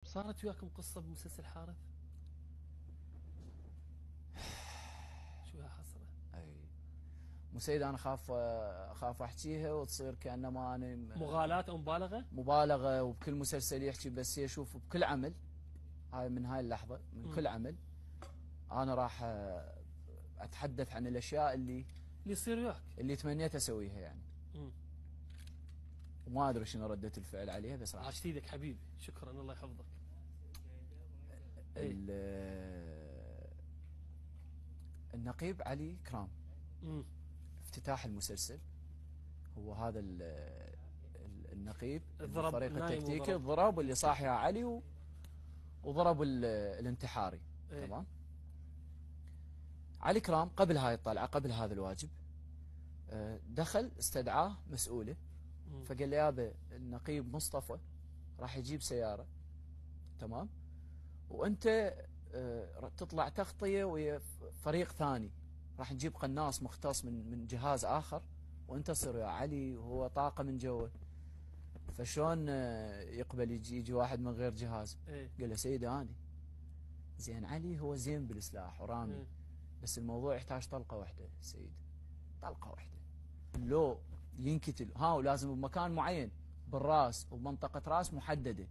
صارت وياكم قصة بمسلسل حارث؟ شو يا حسرة. اي مسيد، انا خاف احكيها وتصير كانما انا مغالاة او مبالغة. مبالغه، وبكل مسلسل يحكي بس يشوف بكل عمل. هاي من هاي اللحظه من كل عمل انا راح اتحدث عن الاشياء اللي يصير وياك، اللي تمنيت اسويها يعني. وما ادري شنو رده الفعل عليها، بس راح عاشت ايدك حبيبي، شكرا الله يحفظك. النقيب علي كرام. افتتاح المسلسل هو هذا النقيب الفريق التكتيكي الضرب اللي صاح يا علي وضرب الانتحاري. تمام. علي كرام قبل هاي الطلعة، قبل هذا الواجب، دخل استدعاه مسؤوله، فقال له يابا النقيب مصطفى راح يجيب سيارة، تمام، وانت تطلع تغطية ويا فريق ثاني، راح نجيب قناص مختص من جهاز آخر، وانت تصير يا علي وهو طاقة من جوه، فشلون يقبل يجي واحد من غير جهاز؟ قال له سيدي اني زين، علي هو زين بالسلاح ورامي، بس الموضوع يحتاج طلقة واحدة سيد، طلقة واحدة لو ينكتل ولازم بمكان معين بالراس وبمنطقة راس محددة،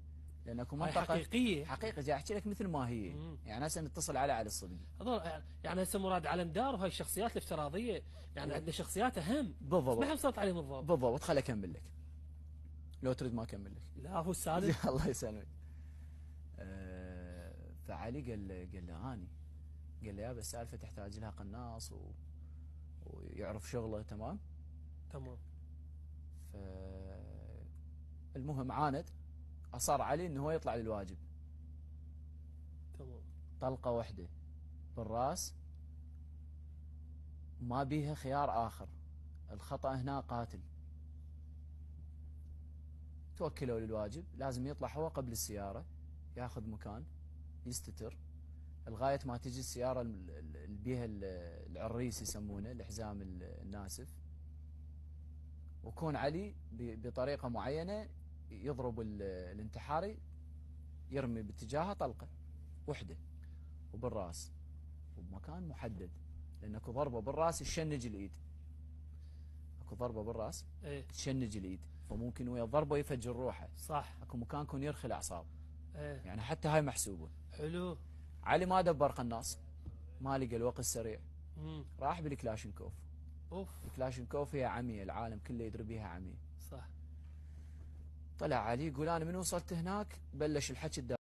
لان اكو منطقة حقيقية جاي احكي لك مثل ما هي. يعني هسه نتصل على الصدقي، هذول يعني هسه مراد علم دار وهاي الشخصيات الافتراضية، يعني عندنا شخصيات اهم بالضبط، ما حصلت عليهم الضبط. بالضبط. خل اكمل لك لو تريد ما اكمل لك. لا هو السالم الله يسلمك. فعلي قال له اني، قال له يابا السالفه تحتاج لها قناص ويعرف شغله. تمام. المهم عاند، اصر علي انه هو يطلع للواجب. تمام. طلقه واحده بالراس، ما بيها خيار اخر، الخطأ هنا قاتل. توكلوا للواجب، لازم يطلع هو قبل السيارة، ياخذ مكان يستتر لغاية ما تجي السيارة اللي بيها العريس يسمونه، الحزام الناسف، ويكون علي بطريقة معينة يضرب الانتحاري، يرمي باتجاهه طلقة وحدة وبالراس وبمكان محدد، لأن اكو ضربة بالراس تشنج الإيد، اكو ضربة بالراس تشنج الإيد، فممكن ويا ضربة يفجر روحه. صح. اكو مكان يكون يرخي الأعصاب. يعني حتى هاي محسوبة. حلو. علي ما دبر قناص، ما لقى الوقت السريع، راح بالكلاشنكوف. الكلاشنكوف هي عمية، العالم كله يدري بيها عمية. صح. طلع علي يقول انا من وصلت هناك بلش الحكي